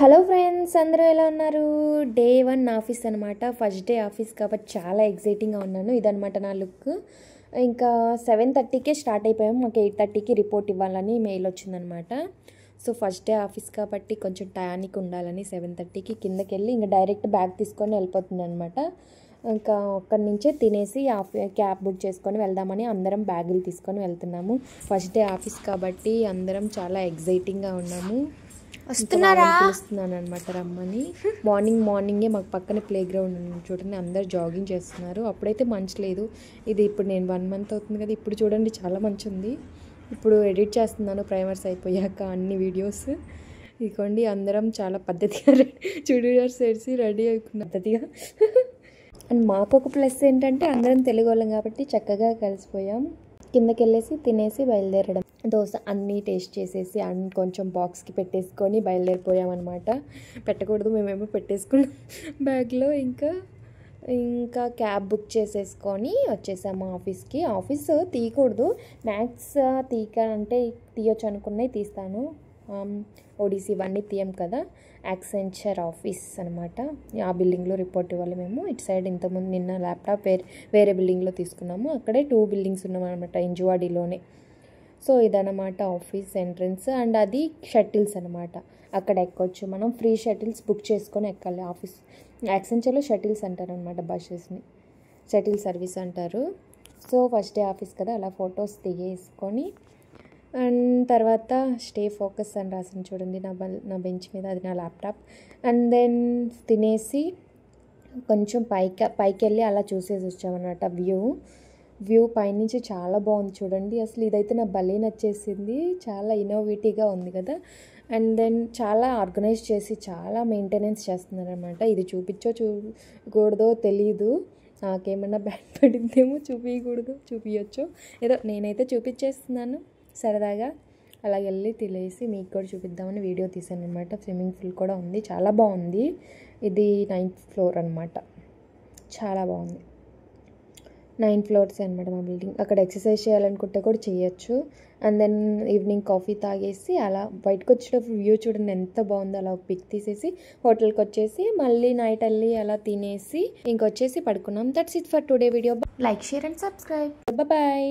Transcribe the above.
Hello friends, అందరూ ఎలా ఉన్నారు? డే 1 ఆఫీస్ అనమాట. ఫస్ట్ డే ఆఫీస్ కాబట్టి చాలా ఎగ్జైటింగ్గా ఉన్నాను. ఇదనమాట నా లుక్. ఇంకా 7:30కే స్టార్ట్ అయిపోయాము. మాకు 8:30కి రిపోర్ట్ ఇవ్వాలని మెయిల్ వచ్చిందనమాట. సో ఫస్ట్ డే ఆఫీస్ కాబట్టి కొంచెం టయానికి ఉండాలని 7:30కి కిందకి వెళ్ళి ఇంకా డైరెక్ట్ బ్యాగ్ తీసుకొని వెళ్ళిపోతుంది అనమాట. ఇంకా అక్కడి నుంచే తినేసి క్యాబ్ బుక్ చేసుకొని వెళ్దామని అందరం బ్యాగులు తీసుకొని వెళ్తున్నాము. ఫస్ట్ డే ఆఫీస్ కాబట్టి అందరం చాలా ఎగ్జైటింగ్గా ఉన్నాము. పిలుస్తున్నాను అనమాట రమ్మని. మార్నింగే మాకు పక్కన ప్లే గ్రౌండ్ ఉంది చూడండి, అందరు జాగింగ్ చేస్తున్నారు. అప్పుడైతే మంచి లేదు. ఇది ఇప్పుడు నేను 1 మంత్ అవుతుంది కదా, ఇప్పుడు చూడండి చాలా మంచి ఉంది. ఇప్పుడు ఎడిట్ చేస్తున్నాను ప్రైమర్స్ అయిపోయాక అన్ని వీడియోస్. ఇదిగోండి అందరం చాలా పద్ధతిగా చుడిదార్స్ వేసి రెడీ అవుతున్న పద్ధతిగా. అండ్ మాకు ఒక ప్లస్ ఏంటంటే అందరం తెలుగు వాళ్ళం కాబట్టి చక్కగా కలిసిపోయాం. కిందకి వెళ్ళేసి తినేసి బయలుదేరడం. దోశ అన్నీ టేస్ట్ చేసేసి కొంచెం బాక్స్కి పెట్టేసుకొని బయలుదేరిపోయామన్నమాట. పెట్టకూడదు, మేమేమో పెట్టేసుకున్నాం బ్యాగ్లో. ఇంకా క్యాబ్ బుక్ చేసేసుకొని వచ్చేసాము ఆఫీస్కి. ఆఫీస్ తీయకూడదు, మ్యాథ్స్ తీయొచ్చు అనుకున్నవి తీస్తాను. ఓడిసి ఇవన్నీ తీయం కదా. యాక్సెంచర్ ఆఫీస్ అనమాట. ఆ బిల్డింగ్లో రిపోర్ట్ ఇవ్వాలి మేము. ఇటు సైడ్ ఇంతకుముందు నిన్న ల్యాప్టాప్ వేరే బిల్డింగ్లో తీసుకున్నాము. అక్కడే 2 బిల్డింగ్స్ ఉన్నామన్నమాట ఇంజువాడీలోనే. సో ఇదన్నమాట ఆఫీస్ ఎంట్రన్స్. అండ్ అది షటిల్స్ అనమాట. అక్కడ ఎక్కొచ్చు మనం. ఫ్రీ షటిల్స్ బుక్ చేసుకొని ఎక్కాలి. ఆఫీస్ యాక్సెంచర్లో షటిల్స్ అంటారు అనమాట, బస్సెస్ని షటిల్ సర్వీస్ అంటారు. సో ఫస్ట్ డే ఆఫీస్ కదా, అలా ఫొటోస్ దిగేసుకొని అండ్ తర్వాత స్టే ఫోకస్ అని రాసింది చూడండి నా బెంచ్ మీద, అది నా ల్యాప్టాప్. అండ్ దెన్ తినేసి కొంచెం పైకి వెళ్ళి అలా చూసేసి వచ్చామన్నమాట. వ్యూ పైనుంచి చాలా బాగుంది చూడండి. అసలు ఇదైతే నా భలే నచ్చేసింది. చాలా ఇన్నోవేటివ్గా ఉంది కదా. అండ్ దెన్ చాలా ఆర్గనైజ్ చేసి చాలా మెయింటెనెన్స్ చేస్తున్నారనమాట. ఇది చూపించకూడదో తెలీదు, నాకేమన్నా బ్యాడ్ పడిందేమో. చూపించచ్చు ఏదో, నేనైతే చూపించేస్తున్నాను సరదాగా. అలా వెళ్ళి తినేసి మీకు కూడా చూపిద్దామని వీడియో తీసాను అనమాట. స్విమ్మింగ్ పూల్ కూడా ఉంది, చాలా బాగుంది. ఇది 9th ఫ్లోర్ అనమాట. చాలా బాగుంది. 9 ఫ్లోర్స్ అనమాట మా బిల్డింగ్. అక్కడ ఎక్సర్సైజ్ చేయాలనుకుంటే కూడా చేయొచ్చు. అండ్ దెన్ ఈవినింగ్ కాఫీ తాగేసి అలా బయటకు వచ్చేటప్పుడు వ్యూ చూడండి ఎంత బాగుందో. అలా ఒక పిక్ తీసేసి హోటల్కి వచ్చేసి మళ్ళీ నైట్ వెళ్ళి అలా తినేసి ఇంకొచ్చేసి పడుకున్నాం. That's it for today video. Like, share and subscribe. Bye.